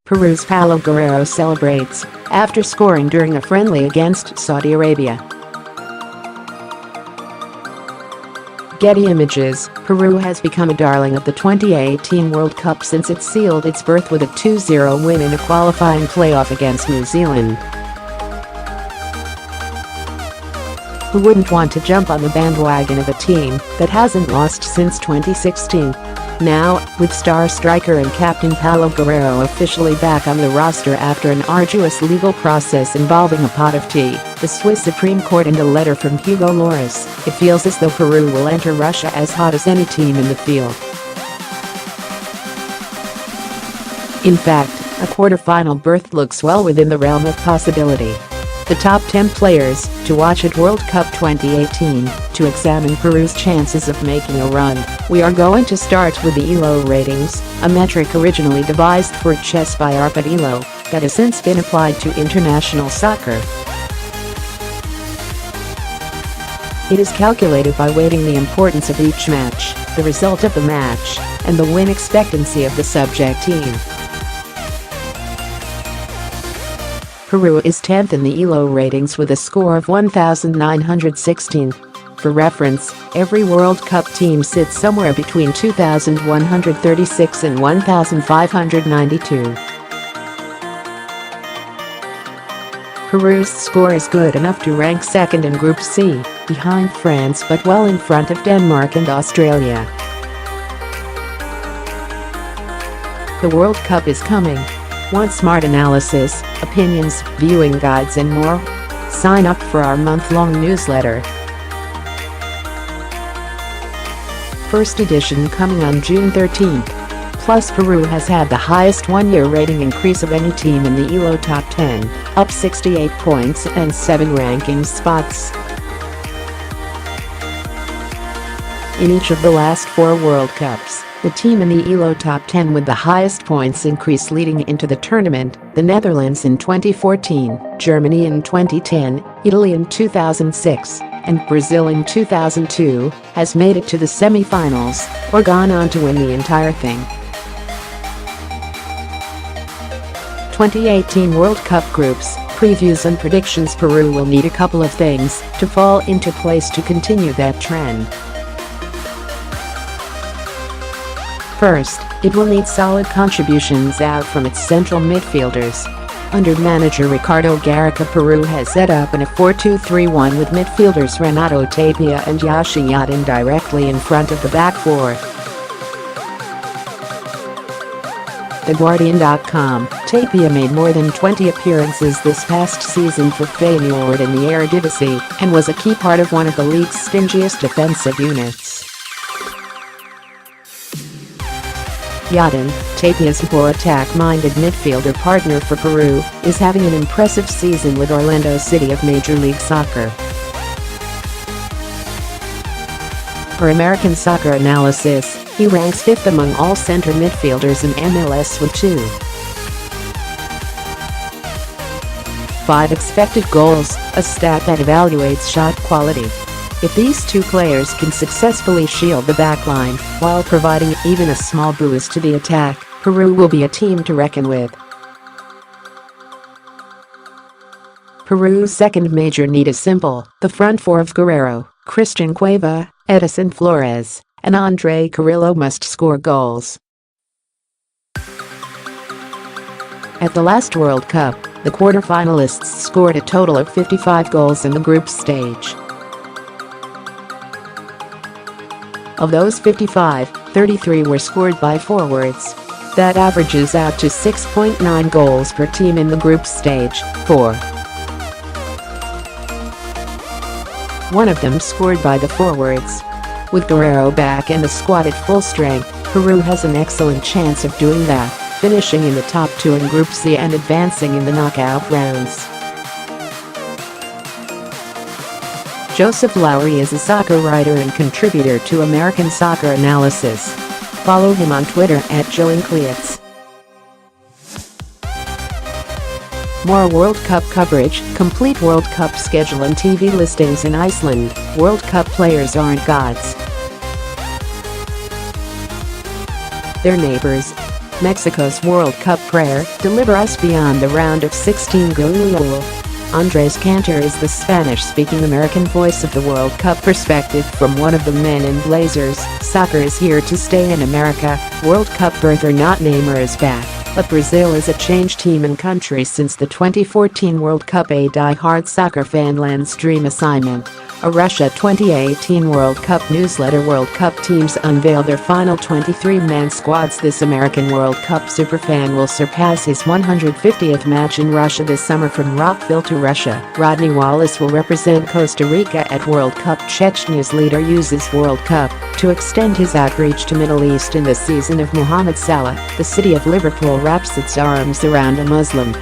Peru's Paolo Guerrero celebrates after scoring during a friendly against Saudi Arabia. Getty Images. Peru has become a darling of the 2018 World Cup since it sealed its berth with a 2-0 win in a qualifying playoff against New Zealand. Who wouldn't want to jump on the bandwagon of a team that hasn't lost since 2016? Now, with star striker and captain Paolo Guerrero officially back on the roster after an arduous legal process involving a pot of tea, the Swiss Supreme Court and a letter from Hugo Lloris, it feels as though Peru will enter Russia as hot as any team in the field. In fact, a quarterfinal berth looks well within the realm of possibility. The top 10 players to watch at World Cup 2018 to examine Peru's chances of making a run. We are going to start with the Elo ratings, a metric originally devised for chess by Arpad Elo that has since been applied to international soccer. It is calculated by weighting the importance of each match, the result of the match, and the win expectancy of the subject team. Peru is 10th in the Elo ratings with a score of 1,916. For reference, every World Cup team sits somewhere between 2,136 and 1,592. Peru's score is good enough to rank second in Group C, behind France but well in front of Denmark and Australia. The World Cup is coming. Want smart analysis, opinions, viewing guides and more? Sign up for our month-long newsletter. First edition coming on June 13th. Plus Peru has had the highest one-year rating increase of any team in the Elo Top 10, up 68 points and 7 ranking spots. In each of the last 4 World Cups, the team in the Elo Top 10 with the highest points increase leading into the tournament, the Netherlands in 2014, Germany in 2010, Italy in 2006, and Brazil in 2002, has made it to the semifinals, or gone on to win the entire thing. 2018 World Cup groups, previews and predictions. Peru will need a couple of things to fall into place to continue that trend. First, it will need solid contributions out from its central midfielders. Under manager Ricardo Gareca, Peru has set up in a 4-2-3-1 with midfielders Renato Tapia and Yoshi Yotún directly in front of the back four. TheGuardian.com, Tapia made more than 20 appearances this past season for Feyenoord in the Eredivisie and was a key part of one of the league's stingiest defensive units. Yotún, Tapia's more attack-minded midfielder partner for Peru, is having an impressive season with Orlando City of Major League Soccer. For American Soccer Analysis, he ranks 5th among all center midfielders in MLS with 2.5 expected goals, a stat that evaluates shot quality. If these two players can successfully shield the backline while providing even a small boost to the attack, Peru will be a team to reckon with. Peru's second major need is simple: the front four of Guerrero, Christian Cueva, Edison Flores, and André Carrillo must score goals. At the last World Cup, the quarterfinalists scored a total of 55 goals in the group stage. Of those 55, 33 were scored by forwards. That averages out to 6.9 goals per team in the group stage, 4. One of them scored by the forwards. With Guerrero back and the squad at full strength, Peru has an excellent chance of doing that, finishing in the top 2 in Group C and advancing in the knockout rounds. Joseph Lowry is a soccer writer and contributor to American Soccer Analysis. Follow him on Twitter @JoeIncleats. More World Cup coverage, complete World Cup schedule and TV listings in Iceland. World Cup players aren't gods. They're neighbors. Mexico's World Cup prayer, deliver us beyond the round of 16 goal. Andres Cantor is the Spanish-speaking American voice of the World Cup perspective from one of the men in Blazers. Soccer is here to stay in America. World Cup berth or not, Neymar is back, but Brazil is a changed team and country since the 2014 World Cup. A die-hard soccer fan lands dream assignment. A Russia 2018 World Cup newsletter. World Cup teams unveil their final 23-man squads. This American World Cup superfan will surpass his 150th match in Russia this summer. From Rockville to Russia, Rodney Wallace will represent Costa Rica at World Cup. Chechnya's leader uses World Cup to extend his outreach to Middle East in the season of Mohammed Salah. The city of Liverpool wraps its arms around a Muslim